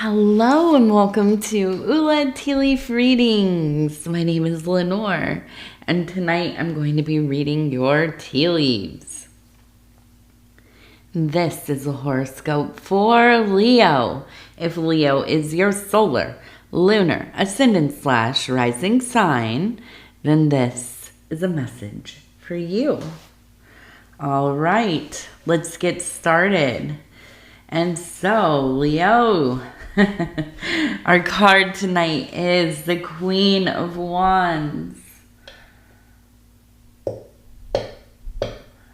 Hello and welcome to Ula Tea Leaf Readings. My name is Lenore and tonight I'm going to be reading your tea leaves. This is a horoscope for Leo. If Leo is your solar, lunar, ascendant / rising sign, then this is a message for you. All right, let's get started. And so, Leo, our card tonight is the Queen of Wands. I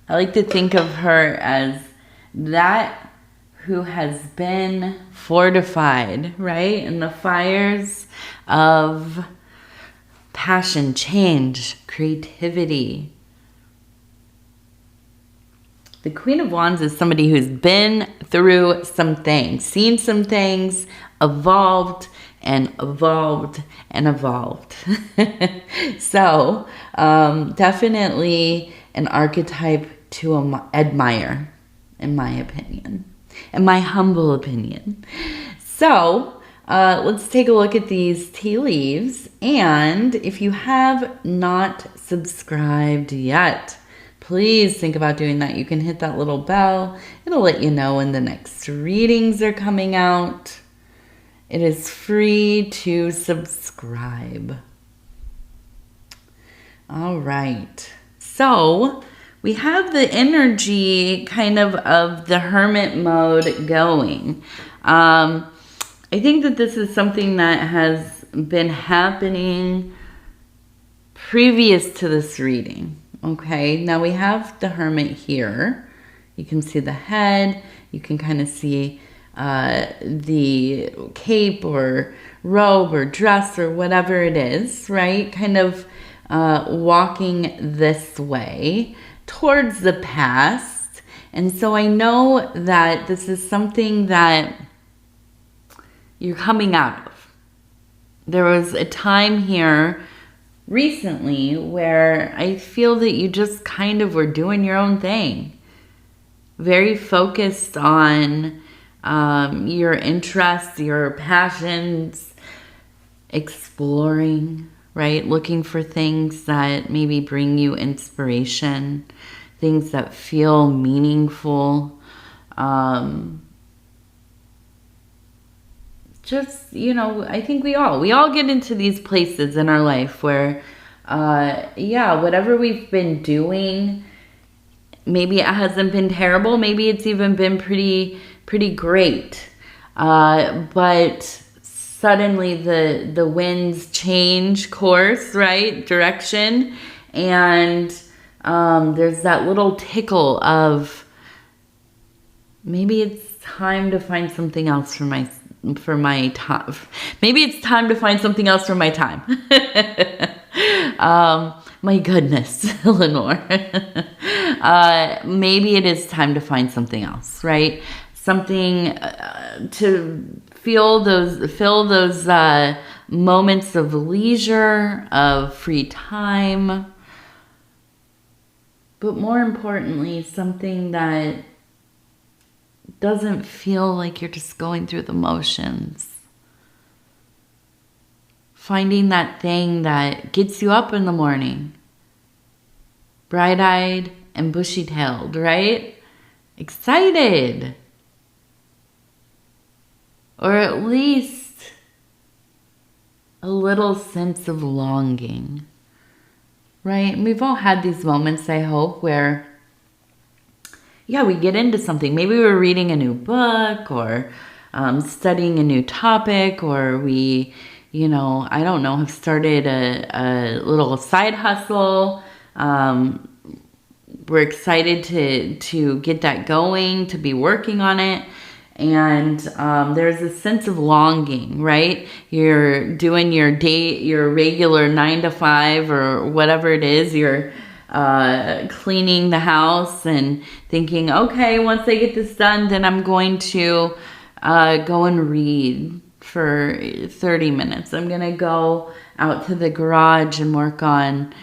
like to think of her as that who has been fortified, right? In the fires of passion, change, creativity. The Queen of Wands is somebody who's been through some things, seen some things, evolved and evolved and evolved. So, definitely an archetype to admire, in my opinion, in my humble opinion. So, let's take a look at these tea leaves. And if you have not subscribed yet, please think about doing that. You can hit that little bell. It'll let you know when the next readings are coming out. It is free to subscribe. All right. So we have the energy kind of the hermit mode going. I think that this is something that has been happening previous to this reading. Okay, now we have the hermit here. You can see the head. You can kind of see the cape or robe or dress or whatever it is, right? Kind of walking this way towards the past. And so I know that this is something that you're coming out of. There was a time here recently where I feel that you just kind of were doing your own thing. Very focused on your interests, your passions, exploring, right? Looking for things that maybe bring you inspiration, things that feel meaningful. Just, I think we all get into these places in our life where, whatever we've been doing, maybe it hasn't been terrible. Maybe it's even been pretty great. But suddenly the winds change course, right? Direction. And there's that little tickle of maybe it's time to find something else for my time. Maybe it's time to find something else for my time. My goodness, Lenore. Maybe it is time to find something else, right? Something to fill those moments of leisure, of free time. But more importantly, something that doesn't feel like you're just going through the motions. Finding that thing that gets you up in the morning. Bright-eyed and bushy-tailed, right? Excited. Or at least a little sense of longing. Right? And we've all had these moments, I hope, where we get into something. Maybe we're reading a new book or studying a new topic, or we, I don't know, have started a little side hustle. We're excited to get that going, to be working on it. And there's a sense of longing, right? You're doing your regular 9 to 5 or whatever it is. You're cleaning the house and thinking, okay, once I get this done, then I'm going to go and read for 30 minutes. I'm going to go out to the garage and work on,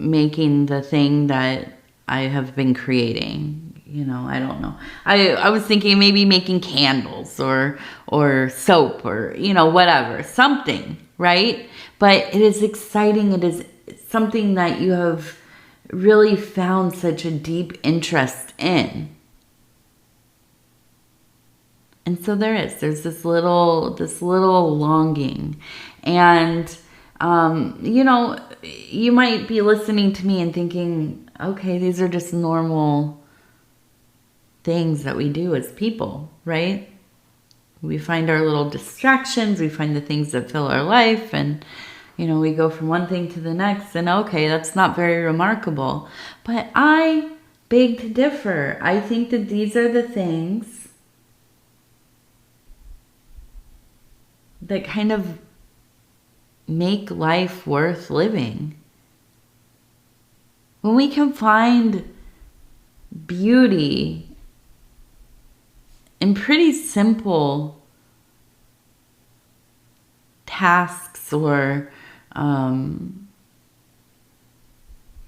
making the thing that I have been creating. I don't know. I was thinking maybe making candles, candles or soap or, whatever, something, right? But it is exciting. It is something that you have really found such a deep interest in. And so there's this little longing. And, you might be listening to me and thinking, okay, these are just normal things that we do as people, right? We find our little distractions, we find the things that fill our life, and, we go from one thing to the next, and okay, that's not very remarkable. But I beg to differ. I think that these are the things that kind of make life worth living. When we can find beauty in pretty simple tasks or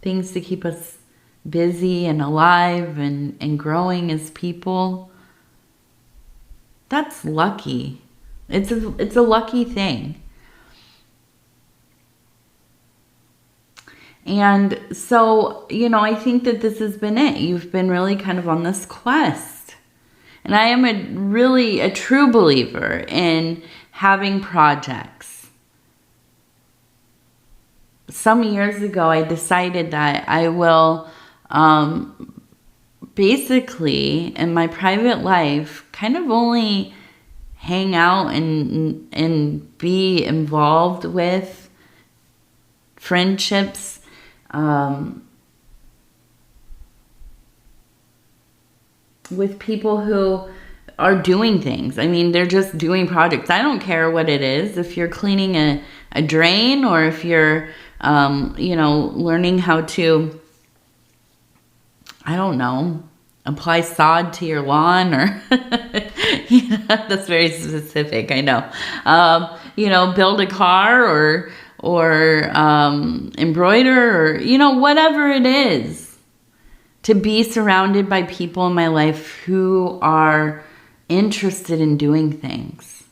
things to keep us busy and alive and growing as people, that's lucky. It's a lucky thing. And so, I think that this has been it. You've been really kind of on this quest. And I am a true believer in having projects. Some years ago, I decided that I will basically, in my private life, kind of only hang out and be involved with friendships, with people who are doing things. I mean, they're just doing projects. I don't care what it is. If you're cleaning a drain, or if you're, learning how to, I don't know, apply sod to your lawn, or that's very specific, I know. Build a car, or embroider, or, whatever it is. To be surrounded by people in my life who are interested in doing things.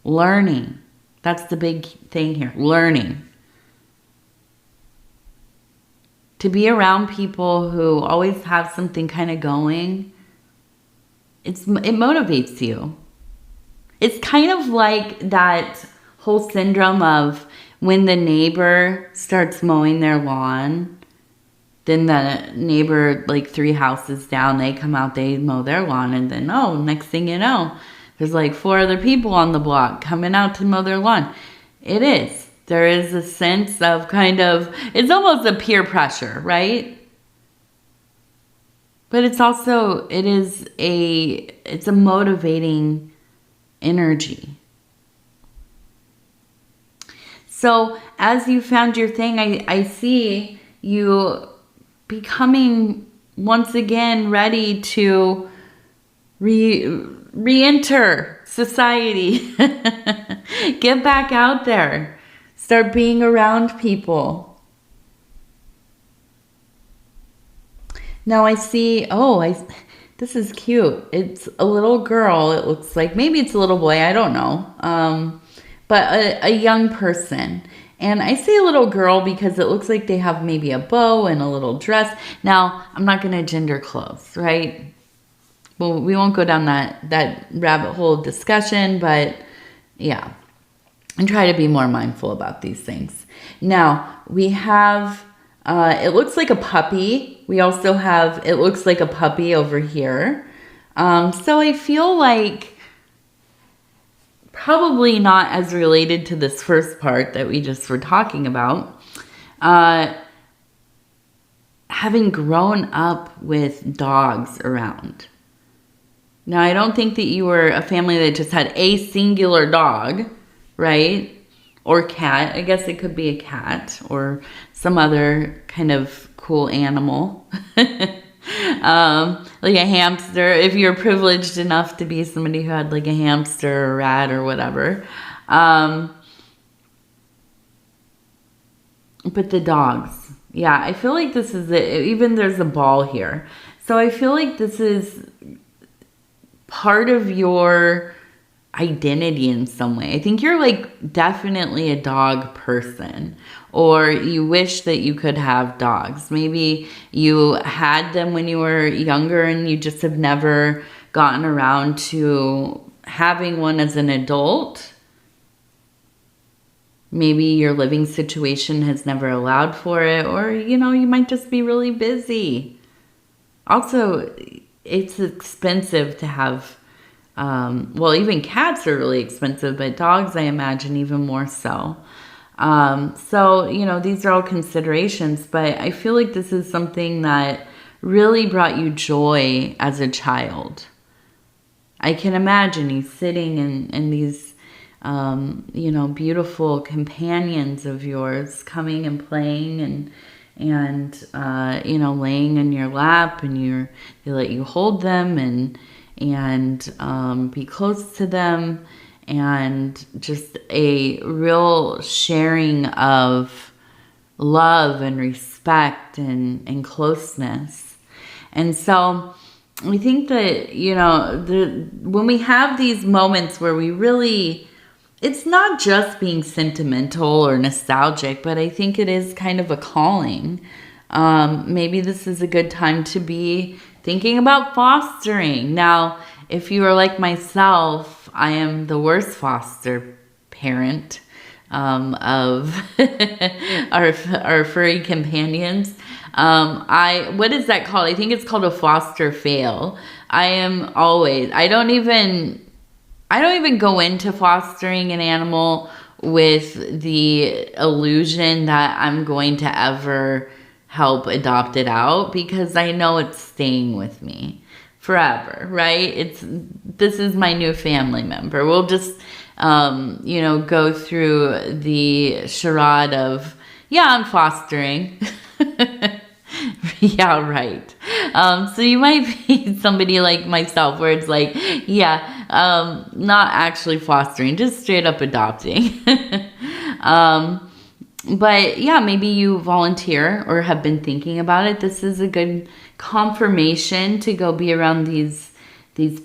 Learning. That's the big thing here. Learning. To be around people who always have something kind of going, it motivates you. It's kind of like that whole syndrome of when the neighbor starts mowing their lawn, then the neighbor, like 3 houses down, they come out, they mow their lawn, and then, next thing you know, there's like 4 other people on the block coming out to mow their lawn. It is. There is a sense of it's almost a peer pressure, right? But it's a motivating energy. So as you found your thing, I see you becoming once again ready to re-enter society. Get back out there. Start being around people. Now I see, this is cute. It's a little girl. It looks like, maybe it's a little boy. I don't know. But a young person. And I say a little girl because it looks like they have maybe a bow and a little dress. Now, I'm not going to gender clothes, right? Well, we won't go down that rabbit hole of discussion, but yeah. And try to be more mindful about these things. Now, we have, it looks like a puppy. We also have, it looks like a puppy over here. So I feel like probably not as related to this first part that we just were talking about. Having grown up with dogs around. Now, I don't think that you were a family that just had a singular dog, right? Or cat. I guess it could be a cat or some other kind of cool animal. Like a hamster, if you're privileged enough to be somebody who had like a hamster or a rat or whatever. But the dogs. Yeah, I feel like this is it. Even there's a ball here. So I feel like this is part of your identity in some way. I think you're like definitely a dog person, or you wish that you could have dogs. Maybe you had them when you were younger and you just have never gotten around to having one as an adult. Maybe your living situation has never allowed for it, or, you know, you might just be really busy. Also, it's expensive to have, well, even cats are really expensive, but dogs, I imagine, even more so. So, you know, these are all considerations, but I feel like this is something that really brought you joy as a child. I can imagine you sitting in these, you know, beautiful companions of yours coming and playing and you know, laying in your lap, and they let you hold them and be close to them, and just a real sharing of love and respect and closeness. And so I think that, you know, when we have these moments where we really, it's not just being sentimental or nostalgic, but I think it is kind of a calling. Maybe this is a good time to be thinking about fostering. Now, if you are like myself, I am the worst foster parent of our furry companions. What is that called? I think it's called a foster fail. I don't even go into fostering an animal with the illusion that I'm going to ever help adopt it out, because I know it's staying with me forever, right? This is my new family member. We'll just, you know, go through the charade of, yeah, I'm fostering. Yeah, right. So you might be somebody like myself where it's like, yeah, not actually fostering, just straight up adopting. But yeah, maybe you volunteer or have been thinking about it. This is a good confirmation to go be around these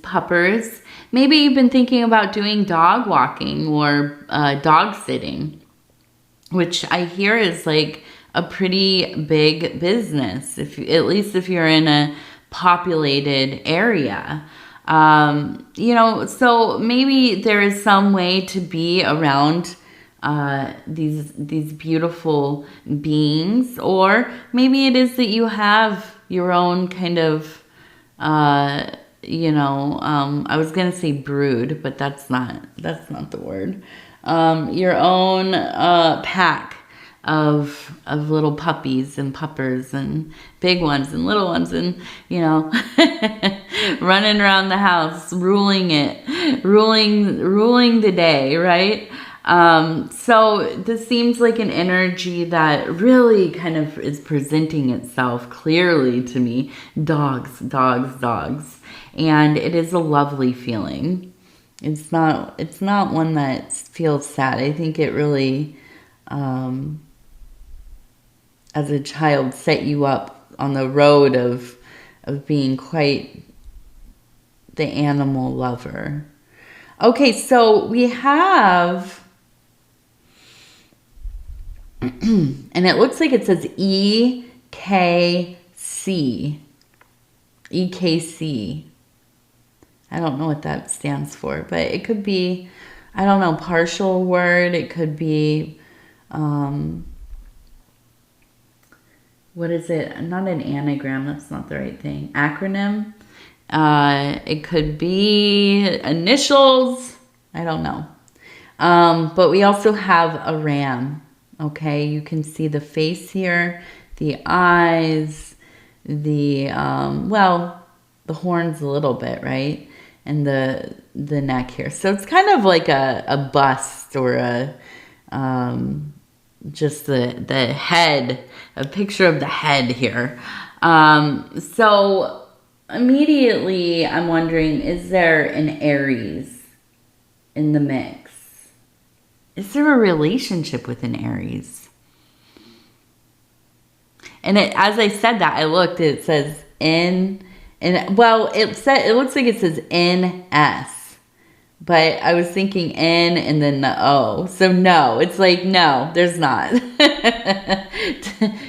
puppers. Maybe you've been thinking about doing dog walking or dog sitting, which I hear is like a pretty big business, at least if you're in a populated area. You know, so maybe there is some way to be around these beautiful beings, or maybe it is that you have your own kind of, you know, I was gonna say brood, but that's not the word. Your own pack of little puppies and puppers and big ones and little ones, and, you know, running around the house, ruling the day, right? So this seems like an energy that really kind of is presenting itself clearly to me. Dogs. And it is a lovely feeling. It's not one that feels sad. I think it really, as a child, set you up on the road of being quite the animal lover. Okay, so we have, and it looks like it says EKC. EKC. I don't know what that stands for, but it could be, I don't know, partial word. It could be, what is it? Not an anagram. That's not the right thing. Acronym. It could be initials. I don't know. But we also have a ram. Okay, you can see the face here, the eyes, the the horns a little bit, right? And the neck here. So it's kind of like a bust, or a just the head, a picture of the head here. So immediately I'm wondering, is there an Aries in the mix? Is there a relationship with an Aries? And as I said that, I looked, it says it looks like it says NS, but I was thinking N and then the O. So no, it's like, no, there's not.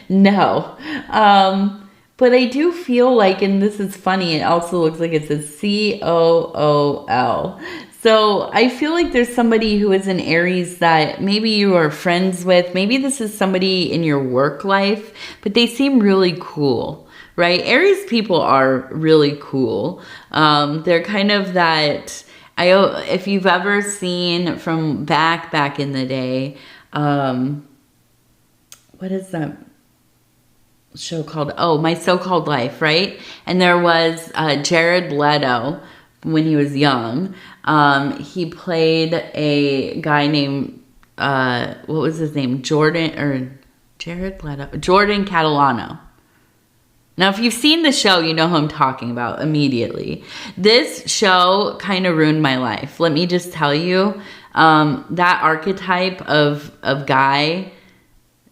No. But I do feel like, and this is funny, it also looks like it says COOL. So I feel like there's somebody who is in Aries that maybe you are friends with. Maybe this is somebody in your work life, but they seem really cool, right? Aries people are really cool. They're kind of that... if you've ever seen from back in the day, what is that show called? Oh, My So-Called Life, right? And there was Jared Leto when he was young. He played a guy named, what was his name? Jordan Catalano. Now, if you've seen the show, you know who I'm talking about immediately. This show kind of ruined my life. Let me just tell you, that archetype of guy,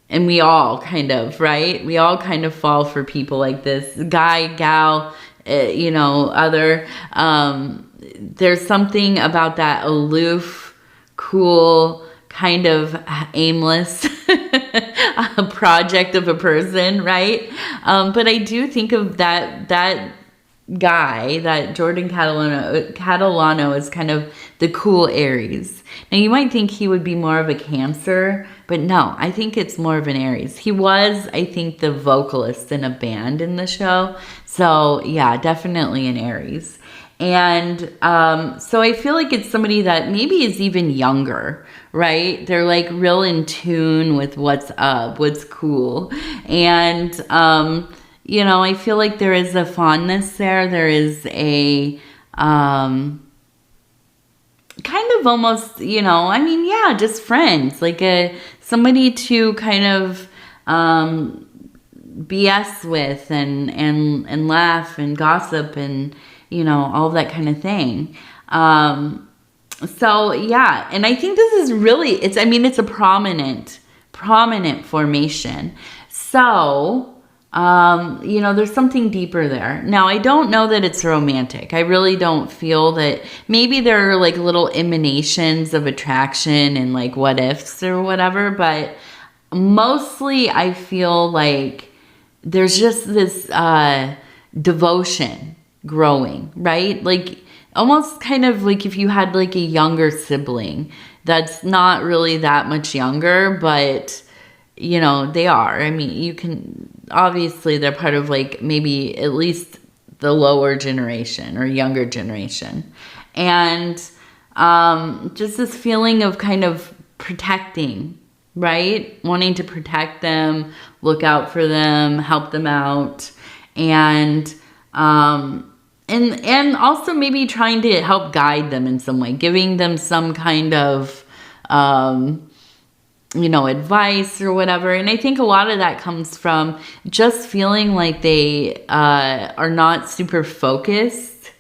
and we all kind of, right? We all kind of fall for people like this. Guy, gal, other. There's something about that aloof, cool, kind of aimless a project of a person, right? But I do think of that guy, that Jordan Catalano is kind of the cool Aries. Now you might think he would be more of a Cancer, but no, I think it's more of an Aries. He was, I think, the vocalist in a band in the show. So yeah, definitely an Aries. And so I feel like it's somebody that maybe is even younger, right? They're like real in tune with what's up, what's cool. And, I feel like there is a fondness there. There is a kind of almost, just friends, like somebody to kind of BS with and laugh and gossip and, all that kind of thing. So yeah, and I think this is really, it's a prominent formation. So, there's something deeper there. Now, I don't know that it's romantic. I really don't feel that. Maybe there are like little emanations of attraction and like what ifs or whatever, but mostly I feel like there's just this devotion growing, right? Like almost kind of like if you had like a younger sibling that's not really that much younger, but they are. You can, obviously they're part of like maybe at least the lower generation or younger generation. And just this feeling of kind of protecting, right? Wanting to protect them, look out for them, help them out. And also maybe trying to help guide them in some way, giving them some kind of, advice or whatever. And I think a lot of that comes from just feeling like they are not super focused,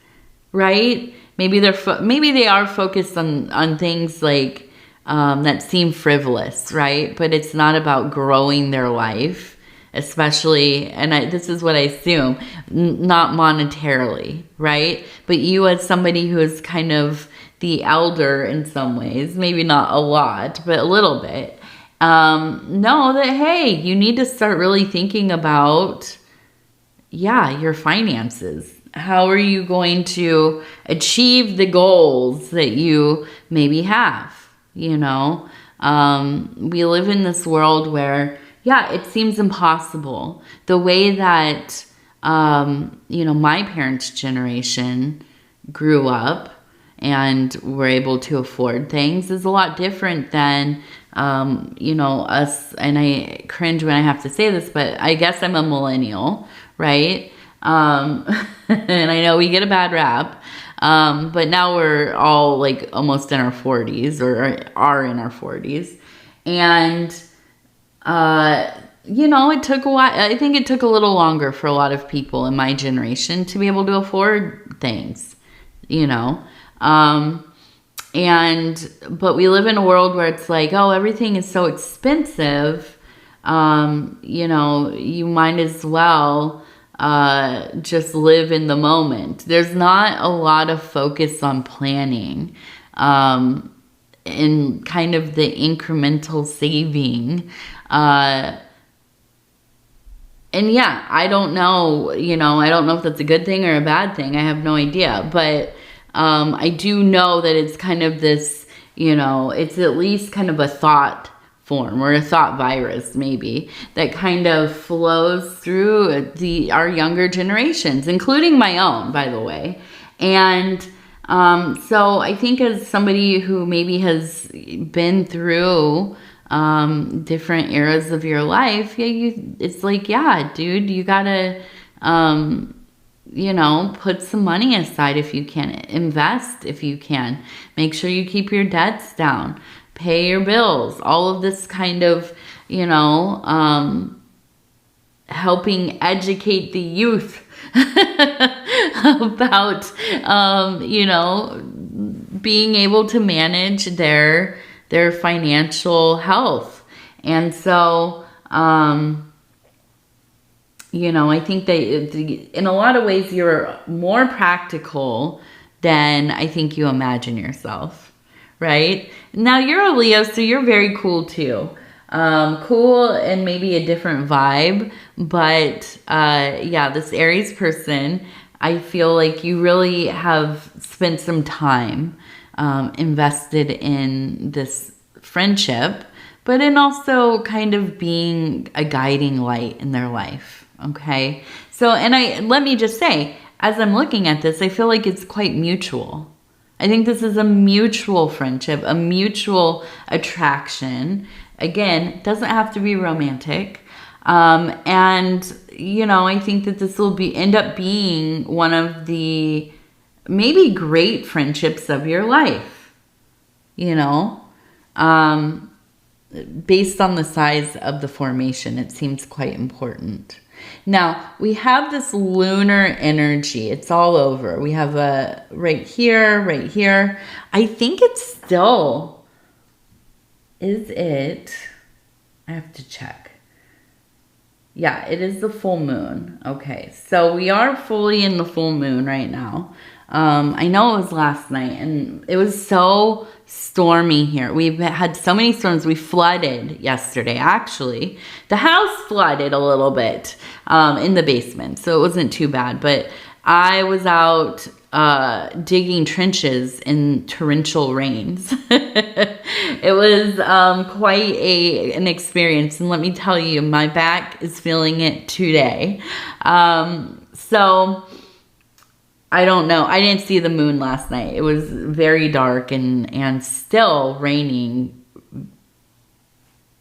right? Maybe they are focused on things like that seem frivolous, right? But it's not about growing their life. Especially, and this is what I assume, not monetarily, right? But you as somebody who is kind of the elder in some ways, maybe not a lot, but a little bit, know that, hey, you need to start really thinking about, your finances. How are you going to achieve the goals that you maybe have, We live in this world where it seems impossible. The way that, my parents' generation grew up and were able to afford things is a lot different than, us. And I cringe when I have to say this, but I guess I'm a millennial, right? And I know we get a bad rap. But now we're all like almost in our 40s or are in our 40s. And, it took a while. I think it took a little longer for a lot of people in my generation to be able to afford things, but we live in a world where it's like, oh, everything is so expensive. You might as well, just live in the moment. There's not a lot of focus on planning. in kind of the incremental saving. And yeah, I don't know, I don't know if that's a good thing or a bad thing. I have no idea. But I do know that it's kind of this, it's at least kind of a thought form or a thought virus maybe that kind of flows through our younger generations, including my own, by the way. And so I think as somebody who maybe has been through different eras of your life, it's like, yeah, dude, you gotta, put some money aside if you can, invest if you can, make sure you keep your debts down, pay your bills, all of this kind of, helping educate the youth about, being able to manage their financial health. And so, I think that in a lot of ways you're more practical than I think you imagine yourself, right? Now you're a Leo, so you're very cool too. Cool and maybe a different vibe, but yeah, this Aries person, I feel like you really have spent some time invested in this friendship, but in also kind of being a guiding light in their life. Okay. So, and let me just say, as I'm looking at this, I feel like it's quite mutual. I think this is a mutual friendship, a mutual attraction. Again, doesn't have to be romantic. And, I think that this will end up being one of the maybe great friendships of your life, based on the size of the formation, it seems quite important. Now, we have this lunar energy. It's all over. We have a right here. I think it's still, is it? I have to check. Yeah, it is the full moon. Okay, so we are fully in the full moon right now. I know it was last night, and it was so stormy here. We've had so many storms. We flooded yesterday, actually. The house flooded a little bit in the basement, so it wasn't too bad. But I was out digging trenches in torrential rains. It was quite an experience, and let me tell you, my back is feeling it today. So I don't know. I didn't see the moon last night. It was very dark and still raining.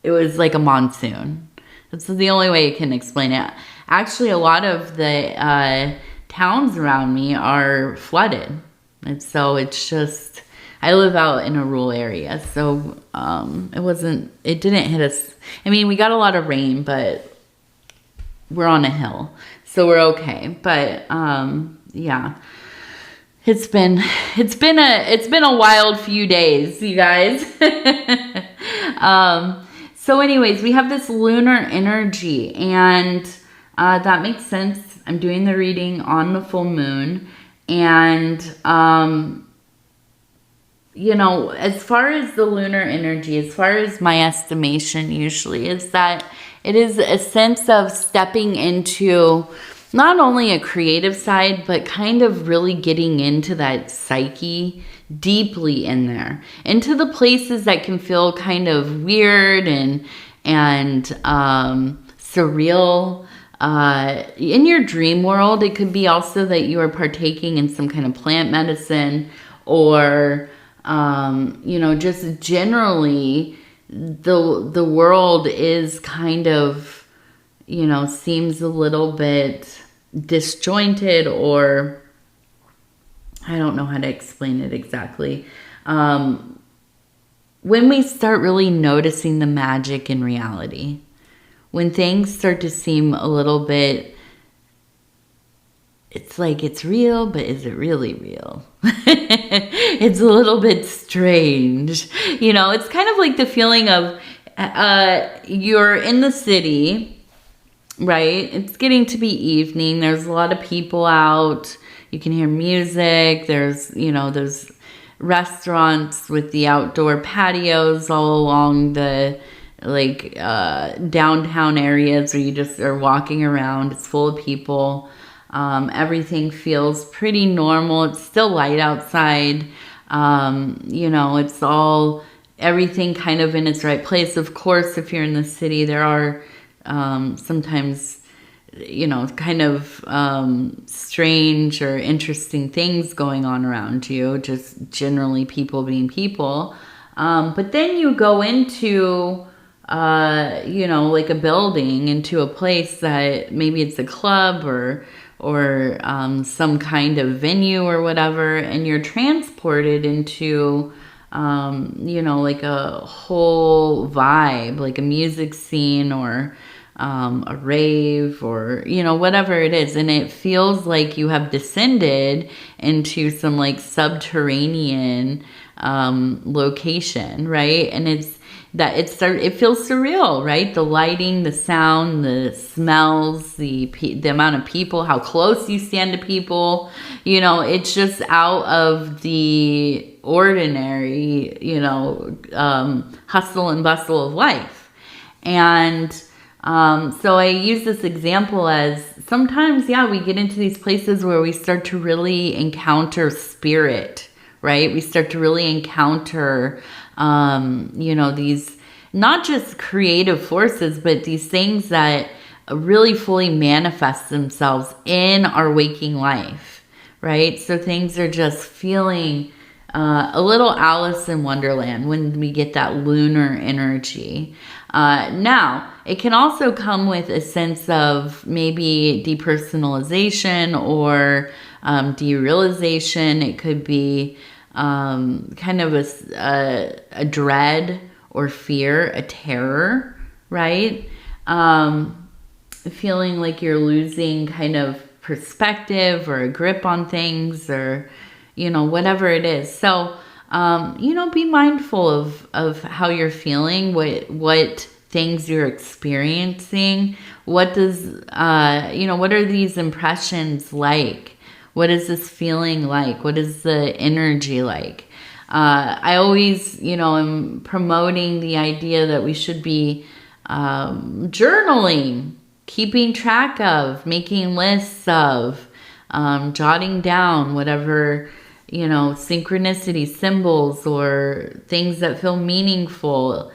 It was like a monsoon. That's the only way you can explain it. Actually, a lot of the towns around me are flooded. And so it's just, I live out in a rural area. So it didn't hit us. I mean, we got a lot of rain, but we're on a hill. So we're okay. But yeah, it's been a wild few days, you guys. So anyways, we have this lunar energy, and that makes sense. I'm doing the reading on the full moon, and as far as the lunar energy, as far as my estimation usually is that it is a sense of stepping into not only a creative side, but kind of really getting into that psyche deeply in there, into the places that can feel kind of weird and surreal. In your dream world, it could be also that you are partaking in some kind of plant medicine, or just generally the world is kind of, seems a little bit disjointed, or I don't know how to explain it exactly. When we start really noticing the magic in reality, when things start to seem a little bit, it's like it's real, but is it really real? It's a little bit strange. It's kind of like the feeling of you're in the city, right? It's getting to be evening. There's a lot of people out. You can hear music. There's restaurants with the outdoor patios all along the downtown areas where you just are walking around. It's full of people. Everything feels pretty normal. It's still light outside. It's all, everything kind of in its right place. Of course, if you're in the city, there are sometimes, kind of strange or interesting things going on around you, just generally people being people. But then you go into, like a building, into a place that maybe it's a club or some kind of venue or whatever, and you're transported into, like a whole vibe, like a music scene or a rave or, whatever it is. And it feels like you have descended into some like subterranean location, right? And it feels surreal, right? The lighting, the sound, the smells, the amount of people, how close you stand to people, it's just out of the ordinary, hustle and bustle of life. And so I use this example as sometimes, we get into these places where we start to really encounter spirit, right? We start to really encounter, these not just creative forces, but these things that really fully manifest themselves in our waking life, right? So things are just feeling a little Alice in Wonderland when we get that lunar energy. Now, it can also come with a sense of maybe depersonalization or derealization. It could be kind of a dread or fear, a terror, right? Feeling like you're losing kind of perspective or a grip on things or, whatever it is. So, be mindful of how you're feeling, what things you're experiencing. What does, what are these impressions like? What is this feeling like? What is the energy like? I always, am promoting the idea that we should be journaling, keeping track of, making lists of, jotting down whatever, synchronicity, symbols, or things that feel meaningful,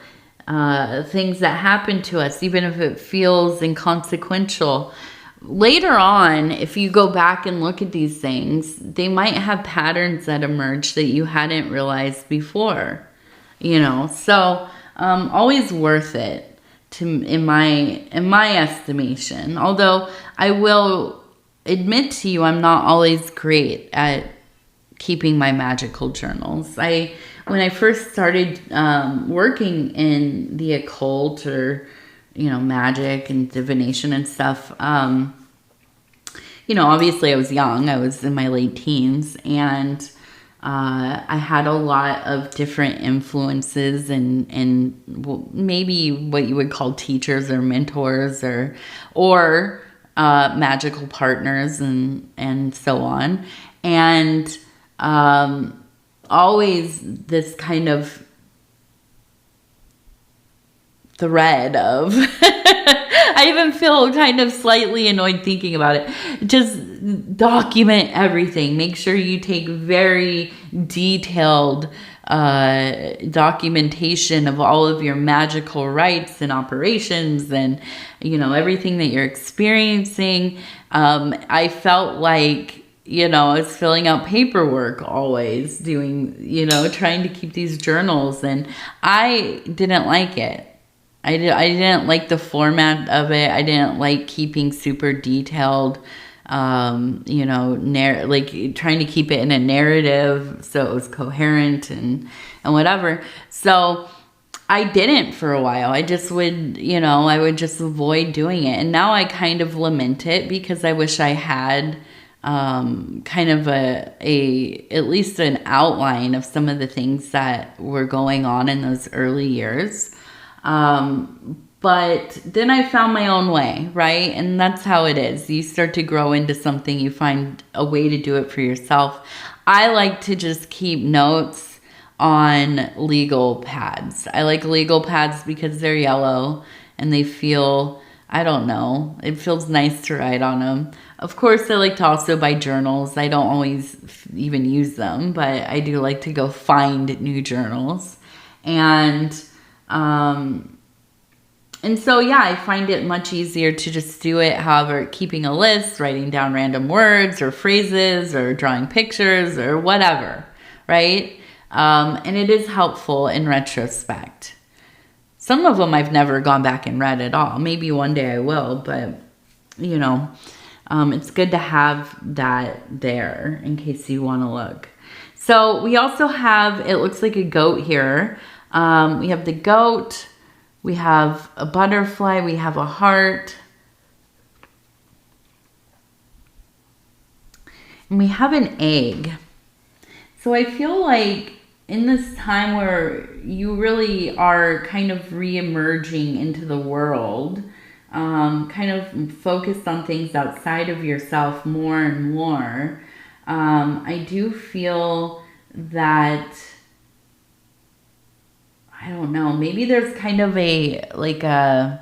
things that happen to us, even if it feels inconsequential. Later on, if you go back and look at these things, they might have patterns that emerge that you hadn't realized before, so always worth it in my estimation. Although I will admit to you, I'm not always great at keeping my magical journals. When I first started working in the occult or magic and divination and stuff. Obviously I was young. I was in my late teens, and I had a lot of different influences and maybe what you would call teachers or mentors or magical partners and so on. And always this kind of thread of I even feel kind of slightly annoyed thinking about it. Just document everything. Make sure you take very detailed documentation of all of your magical rites and operations and everything that you're experiencing. I felt like I was filling out paperwork always, doing trying to keep these journals, and I didn't like it. I didn't like the format of it. I didn't like keeping super detailed, like trying to keep it in a narrative so it was coherent and whatever. So I didn't for a while. I just would, I would just avoid doing it. And now I kind of lament it because I wish I had kind of at least an outline of some of the things that were going on in those early years. But then I found my own way, right? And that's how it is. You start to grow into something, you find a way to do it for yourself. I like to just keep notes on legal pads. I like legal pads because they're yellow and they feel, I don't know, it feels nice to write on them. Of course, I like to also buy journals. I don't always even use them, but I do like to go find new journals. And so, yeah, I find it much easier to just do it, however, keeping a list, writing down random words or phrases or drawing pictures or whatever, right? And it is helpful in retrospect. Some of them I've never gone back and read at all. Maybe one day I will, but, you know, it's good to have that there in case you want to look. So we also have, it looks like a goat here. We have the goat. We have a butterfly, we have a heart, and we have an egg. So I feel like in this time where you really are kind of re-emerging into the world, kind of focused on things outside of yourself more and more, I do feel that, I don't know, maybe there's kind of a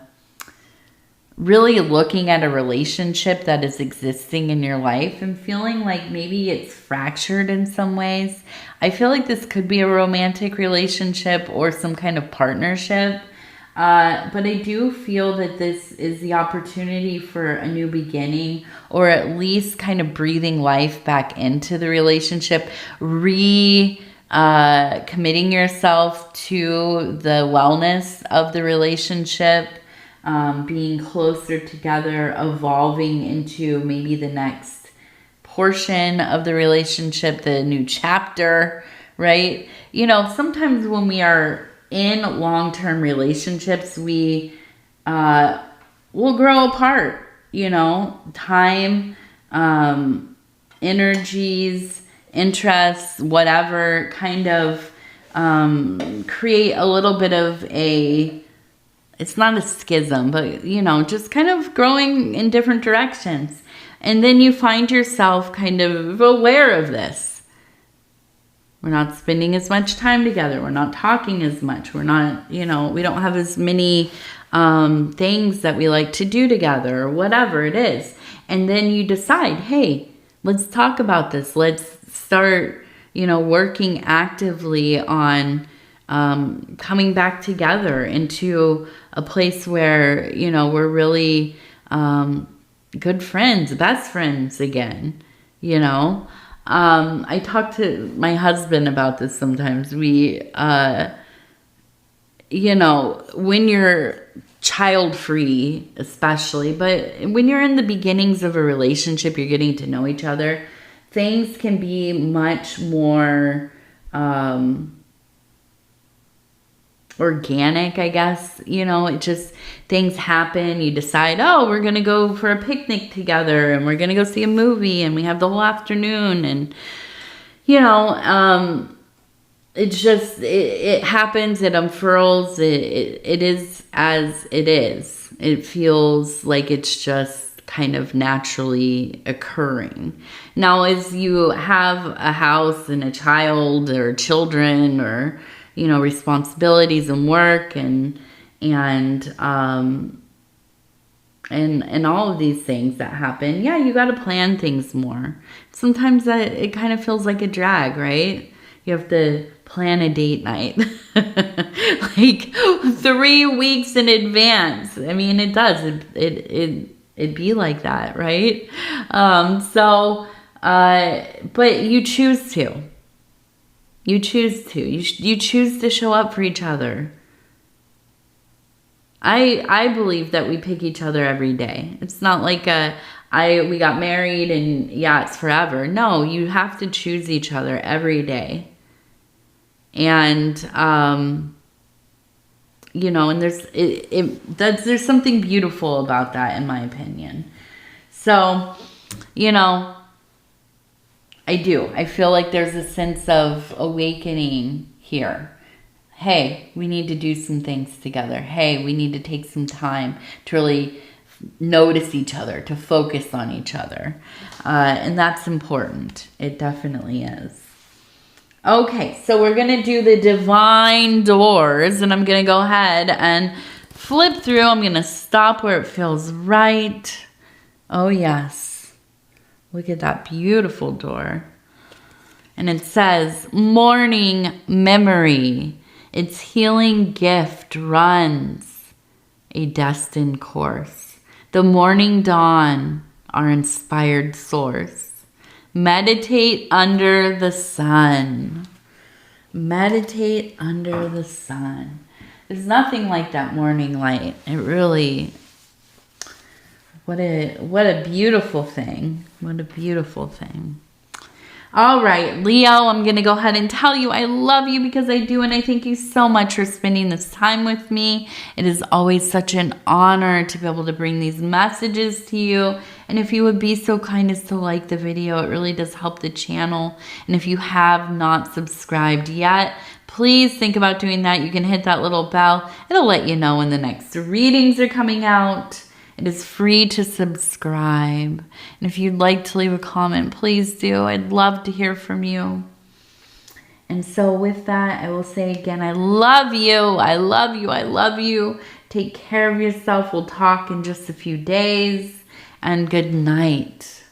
really looking at a relationship that is existing in your life and feeling like maybe it's fractured in some ways. I feel like this could be a romantic relationship or some kind of partnership. But I do feel that this is the opportunity for a new beginning, or at least kind of breathing life back into the relationship, committing yourself to the wellness of the relationship, being closer together, evolving into maybe the next portion of the relationship, the new chapter, right? You know, sometimes when we are in long-term relationships, we will grow apart, you know, time, energies, interests, whatever, kind of create a little bit of it's not a schism, but, you know, just kind of growing in different directions. And then you find yourself kind of aware of this. We're not spending as much time together. We're not talking as much. We're not, you know, we don't have as many things that we like to do together or whatever it is. And then you decide, hey, let's talk about this. Let's start, you know, working actively on coming back together into a place where, you know, we're really good friends, best friends again, you know. I talk to my husband about this sometimes. We, you know, when you're child-free especially, but when you're in the beginnings of a relationship, you're getting to know each other, things can be much more organic, I guess. You know, it just, things happen. You decide, oh, we're going to go for a picnic together and we're going to go see a movie and we have the whole afternoon. And, you know, it's just, it happens, it unfurls, it is as it is. It feels like it's just kind of naturally occurring. Now, as you have a house and a child or children or, you know, responsibilities and work and all of these things that happen, yeah, you got to plan things more. Sometimes that it kind of feels like a drag, right? You have to plan a date night like 3 weeks in advance. I mean, it does. It'd be like that, right? But you choose to. You choose to. You choose to show up for each other. I believe that we pick each other every day. It's not like we got married and yeah, it's forever. No, you have to choose each other every day. And you know, and there's something beautiful about that, in my opinion. So, you know, I feel like there's a sense of awakening here. Hey, we need to do some things together. Hey, we need to take some time to really notice each other, to focus on each other. And that's important. It definitely is. Okay, so we're going to do the divine doors, and I'm going to go ahead and flip through. I'm going to stop where it feels right. Oh, yes. Look at that beautiful door. And it says, morning memory. Its healing gift runs a destined course. The morning dawn, our inspired source. Meditate under the sun. Meditate under the sun. There's nothing like that morning light. It really, what a beautiful thing. What a beautiful thing. All right, Leo, I'm going to go ahead and tell you I love you because I do, and I thank you so much for spending this time with me. It is always such an honor to be able to bring these messages to you. And if you would be so kind as to like the video, it really does help the channel. And if you have not subscribed yet, please think about doing that. You can hit that little bell. It'll let you know when the next readings are coming out. It is free to subscribe. And if you'd like to leave a comment, please do. I'd love to hear from you. And so with that, I will say again, I love you. I love you. I love you. Take care of yourself. We'll talk in just a few days. And good night.